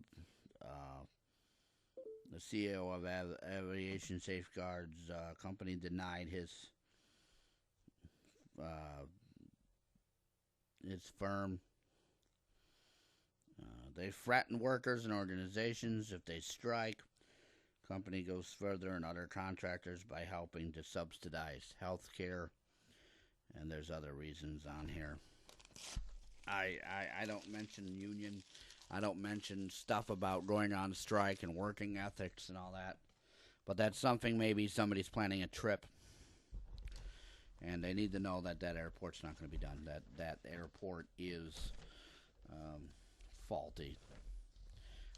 [SPEAKER 1] The CEO of Aviation Safeguards Company denied his firm. They threaten workers and organizations if they strike. Company goes further and other contractors by helping to subsidize health care. And there's other reasons on here. I don't mention union. I don't mention stuff about going on strike and working ethics and all that. But that's something maybe somebody's planning a trip. And they need to know that that airport's not going to be done. That airport is faulty.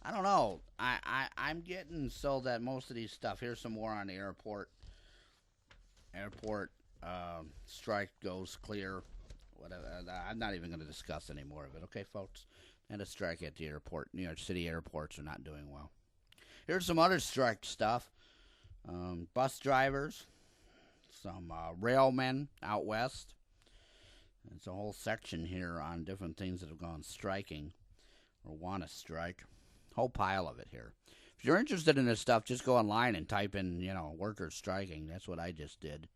[SPEAKER 1] I don't know. I'm getting so that most of these stuff. Here's some more on the airport. Airport strike goes clear. Whatever. I'm not even going to discuss any more of it. Okay, folks. And a strike at the airport. New York City airports are not doing well. Here's some other strike stuff. Bus drivers, some railmen out west. There's a whole section here on different things that have gone striking or want to strike. Whole pile of it here. If you're interested in this stuff, just go online and type in, workers striking. That's what I just did.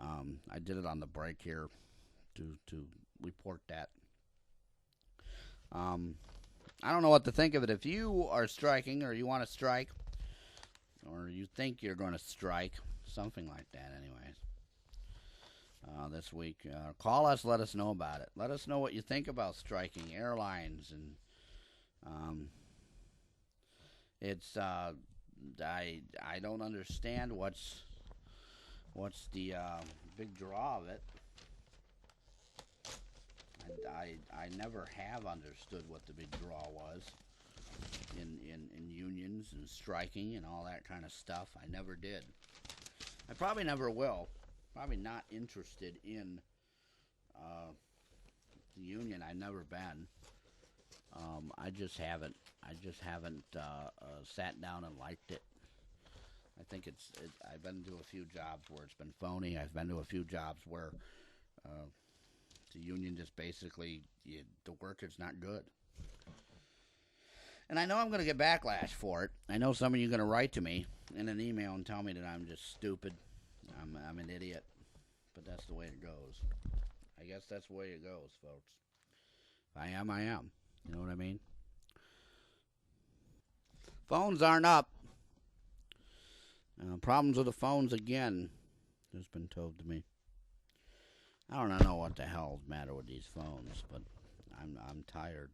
[SPEAKER 1] I did it on the break here to report that. I don't know what to think of it. If you are striking or you want to strike or you think you're going to strike, something like that anyways, this week, call us, let us know about it. Let us know what you think about striking airlines. And it's I don't understand what's the big draw of it. I never have understood what the big draw was in unions and striking and all that kind of stuff. I never did. I probably never will. Probably not interested in the union. I've never been. I just haven't sat down and liked it. I think I've been to a few jobs where it's been phony. I've been to a few jobs where the union just basically, the work is not good. And I know I'm going to get backlash for it. I know some of you are going to write to me in an email and tell me that I'm just stupid. I'm an idiot. But that's the way it goes. I guess that's the way it goes, folks. If I am, I am. You know what I mean? Phones aren't up. Problems with the phones again, has been told to me. I don't know what the hell's the matter with these phones, but I'm tired.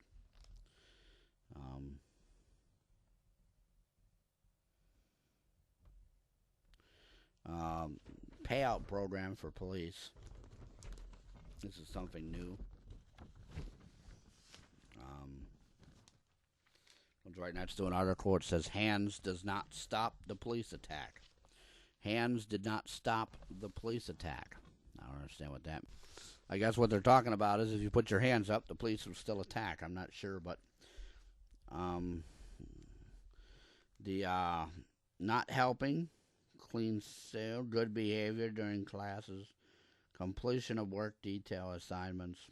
[SPEAKER 1] Payout program for police. This is something new. It's right next to an article. It says, "Hands does not stop the police attack." Hands did not stop the police attack. I don't understand what that means. I guess what they're talking about is if you put your hands up, the police will still attack. I'm not sure, but the not helping, clean sale, good behavior during classes, completion of work detail assignments.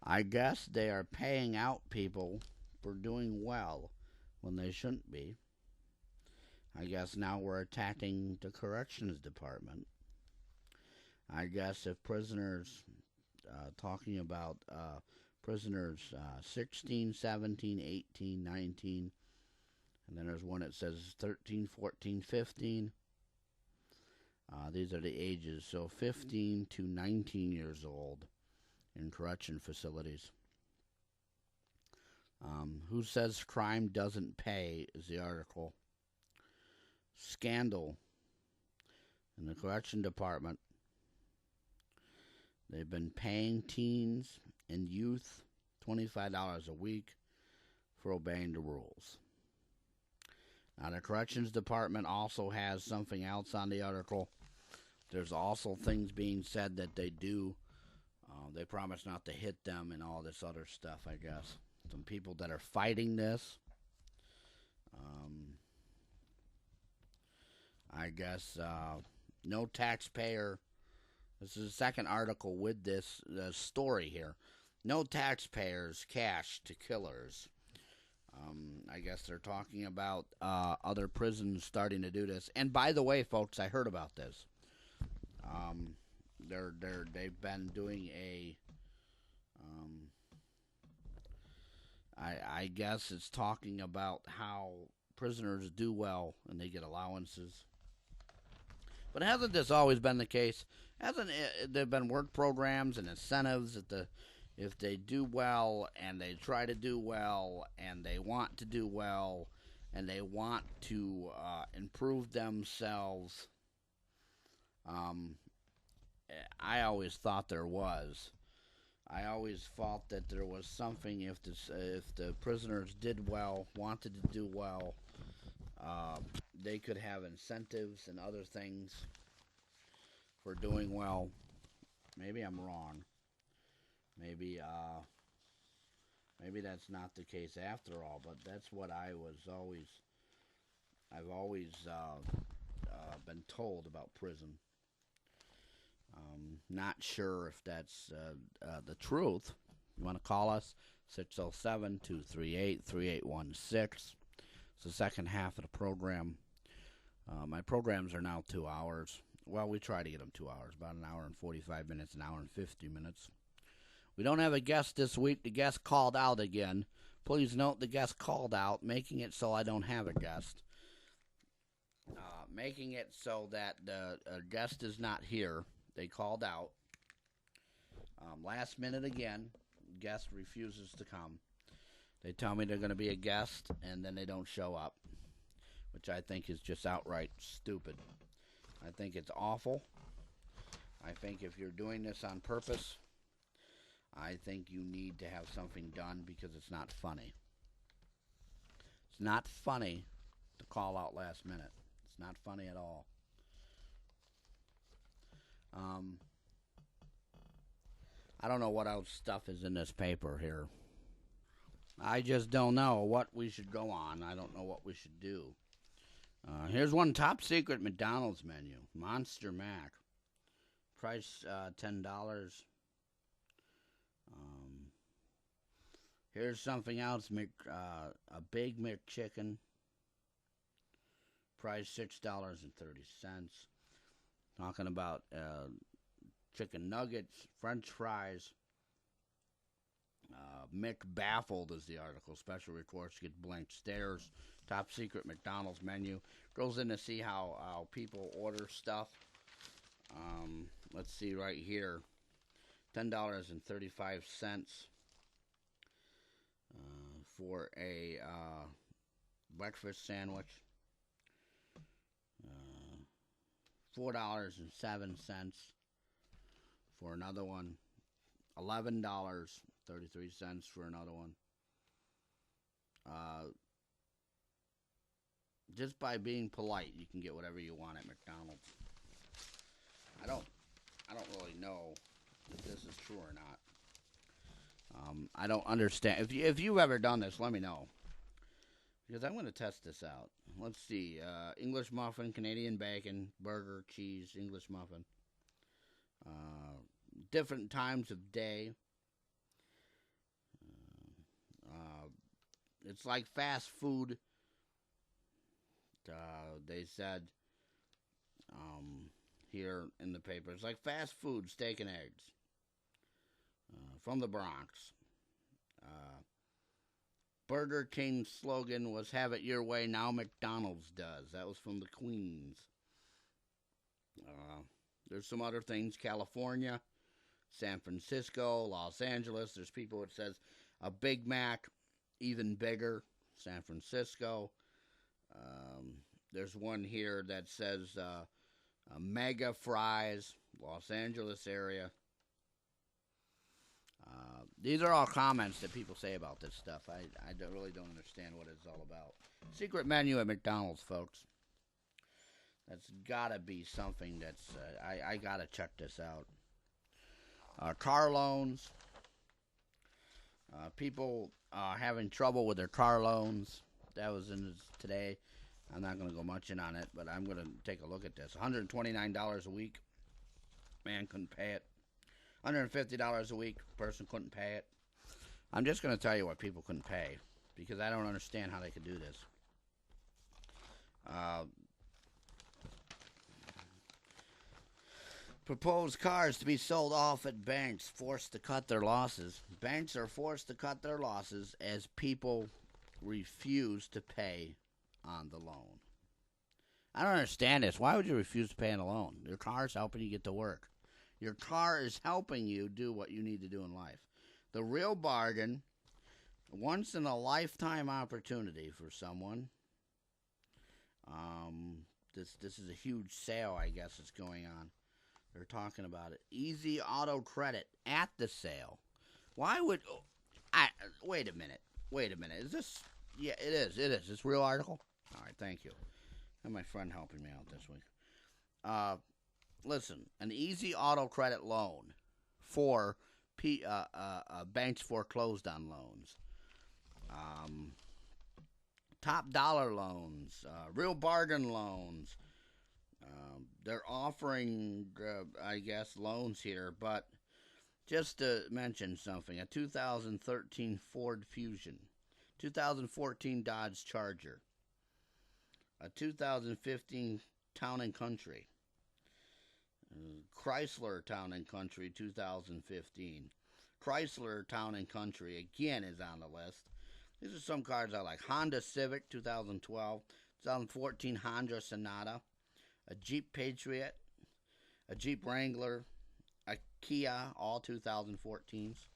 [SPEAKER 1] I guess they are paying out people for doing well when they shouldn't be. I guess now we're attacking the corrections department. I guess if prisoners, talking about prisoners 16, 17, 18, 19, and then there's one that says 13, 14, 15. These are the ages, so 15 to 19 years old in correction facilities. Who says crime doesn't pay is the article. Scandal in the correction department. They've been paying teens and youth $25 a week for obeying the rules. Now, the corrections department also has something else on the article. There's also things being said that they do. They promise not to hit them and all this other stuff, I guess. Some people that are fighting this. I guess no taxpayer. This is the second article with this story here. No taxpayers cash to killers. I guess they're talking about other prisons starting to do this. And by the way, folks, I heard about this. They've been doing a. I guess it's talking about how prisoners do well and they get allowances. But hasn't this always been the case? Hasn't there been work programs and incentives that if they do well and they try to do well and they want to do well and they want to improve themselves? I always thought there was. I always thought that there was something if the prisoners did well, wanted to do well, they could have incentives and other things for doing well. Maybe I'm wrong. Maybe that's not the case after all. But that's what I've always been told about prison. Not sure if that's the truth. You want to call us? 607-238-3816. It's the second half of the program. My programs are now 2 hours. Well, we try to get them 2 hours, about an hour and 45 minutes, an hour and 50 minutes. We don't have a guest this week. The guest called out again. Please note the guest called out, making it so I don't have a guest. Making it so that the guest is not here. They called out. Last minute again, guest refuses to come. They tell me they're going to be a guest, and then they don't show up, which I think is just outright stupid. I think it's awful. I think if you're doing this on purpose, I think you need to have something done because it's not funny. It's not funny to call out last minute. It's not funny at all. I don't know what else stuff is in this paper here. I just don't know what we should go on. I don't know what we should do. Here's one top secret McDonald's menu. Monster Mac. Price $10. Here's something else. A Big McChicken. Price $6.30. Talking about chicken nuggets, French fries. Mick baffled is the article. Special request get blank stares. Top secret McDonald's menu. Goes in to see how people order stuff. Let's see right here. $10.35 for a breakfast sandwich. $4.07 for another one. $11.33 for another one. Just by being polite, you can get whatever you want at McDonald's. I don't really know if this is true or not. I don't understand. If you've ever done this, let me know, because I'm going to test this out. Let's see. English muffin, Canadian bacon, burger, cheese, English muffin. Different times of day. It's like fast food. They said here in the paper, it's like fast food, steak and eggs. From the Bronx. Burger King's slogan was "Have it your way." Now McDonald's does. That was from the Queens. There's some other things. California, San Francisco, Los Angeles. There's people that says a Big Mac, even bigger, San Francisco. There's one here that says mega fries, Los Angeles area. These are all comments that people say about this stuff. I really don't understand what it's all about. Secret menu at McDonald's, folks. That's got to be something that's... I got to check this out. Car loans. People having trouble with their car loans. That was in today. I'm not going to go much in on it, but I'm going to take a look at this. $129 a week. Man couldn't pay it. $150 a week. Person couldn't pay it. I'm just going to tell you what people couldn't pay, because I don't understand how they could do this. Proposed cars to be sold off at banks forced to cut their losses. Banks are forced to cut their losses as people refuse to pay on the loan. I don't understand this. Why would you refuse to pay on a loan? Your car's helping you get to work. Your car is helping you do what you need to do in life. The real bargain, once in a lifetime opportunity for someone. This is a huge sale, I guess, that's going on. They're talking about it. Easy auto credit at the sale. Why would... Wait a minute. Is this... Yeah, it is. It's a real article? All right, thank you. I have my friend helping me out this week. Listen, an easy auto credit loan for banks foreclosed on loans. Top dollar loans, real bargain loans. They're offering, I guess, loans here, but just to mention something, a 2013 Ford Fusion, 2014 Dodge Charger, a 2015 Town & Country, Chrysler Town & Country 2015. Chrysler Town & Country, again, is on the list. These are some cars I like. Honda Civic 2012, 2014 Honda Sonata, a Jeep Patriot, a Jeep Wrangler, a Kia, all 2014s.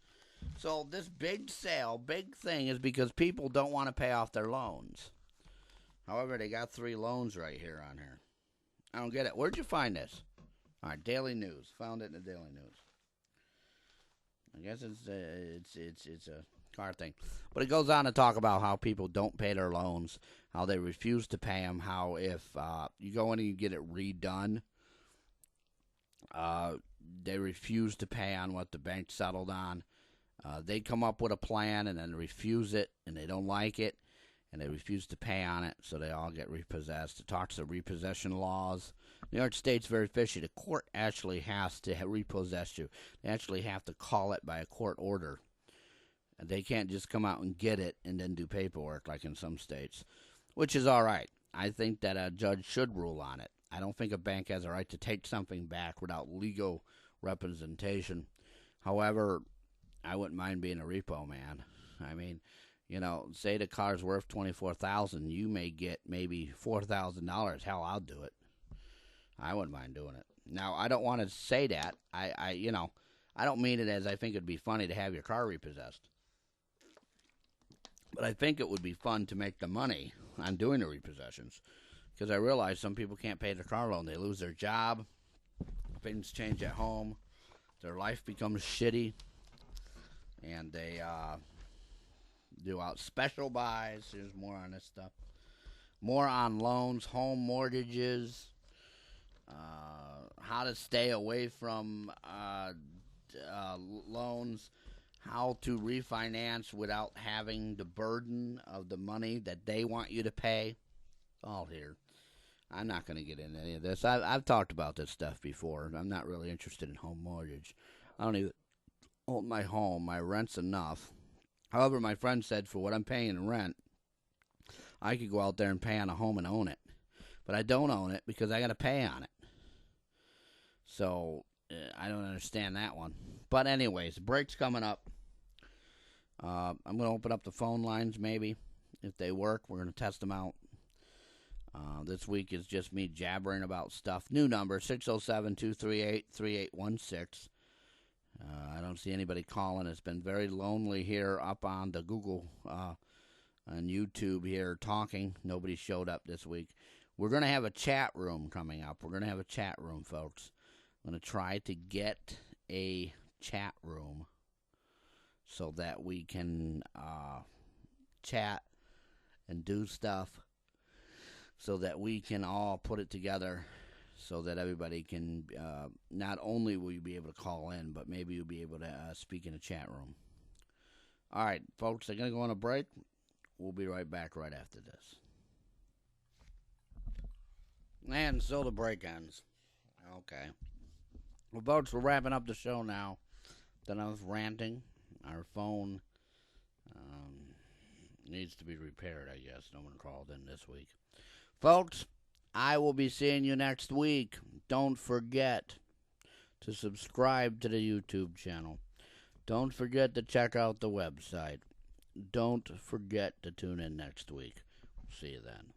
[SPEAKER 1] So this big sale, big thing, is because people don't want to pay off their loans. However, they got 3 loans right here on here. I don't get it. Where'd you find this? All right, Daily News. Found it in the Daily News. I guess it's a car thing. But it goes on to talk about how people don't pay their loans, how they refuse to pay them, how if you go in and you get it redone, they refuse to pay on what the bank settled on. They come up with a plan and then refuse it, and they don't like it, and they refuse to pay on it, so they all get repossessed. It talks of repossession laws. New York State's very fishy. The court actually has to repossess you. They actually have to call it by a court order. And they can't just come out and get it and then do paperwork like in some states, which is all right. I think that a judge should rule on it. I don't think a bank has a right to take something back without legal representation. However, I wouldn't mind being a repo man. I mean, you know, say the car's worth $24,000, you may get maybe $4,000. Hell, I'll do it. I wouldn't mind doing it. Now, I don't want to say that. I don't mean it as I think it'd be funny to have your car repossessed. But I think it would be fun to make the money on doing the repossessions. Because I realize some people can't pay their car loan. They lose their job. Things change at home. Their life becomes shitty. And they do out special buys. There's more on this stuff. More on loans, home mortgages, how to stay away from loans, how to refinance without having the burden of the money that they want you to pay. All here. I'm not going to get into any of this. I've talked about this stuff before. I'm not really interested in home mortgage. I don't even own my home. My rent's enough. However, my friend said for what I'm paying in rent, I could go out there and pay on a home and own it. But I don't own it because I got to pay on it. So I don't understand that one. But anyways, the break's coming up. I'm going to open up the phone lines maybe. If they work, we're going to test them out. This week is just me jabbering about stuff. New number, 607-238-3816. I don't see anybody calling. It's been very lonely here up on the Google on YouTube here talking. Nobody showed up this week. We're going to have a chat room coming up. We're going to have a chat room, folks. I'm going to try to get a chat room so that we can chat and do stuff so that we can all put it together so that everybody can, not only will you be able to call in, but maybe you'll be able to speak in a chat room. All right, folks, they're going to go on a break. We'll be right back right after this. And so the break ends. Okay. Well, folks, we're wrapping up the show now. Then I was ranting. Our phone needs to be repaired, I guess. No one called in this week. Folks, I will be seeing you next week. Don't forget to subscribe to the YouTube channel. Don't forget to check out the website. Don't forget to tune in next week. See you then.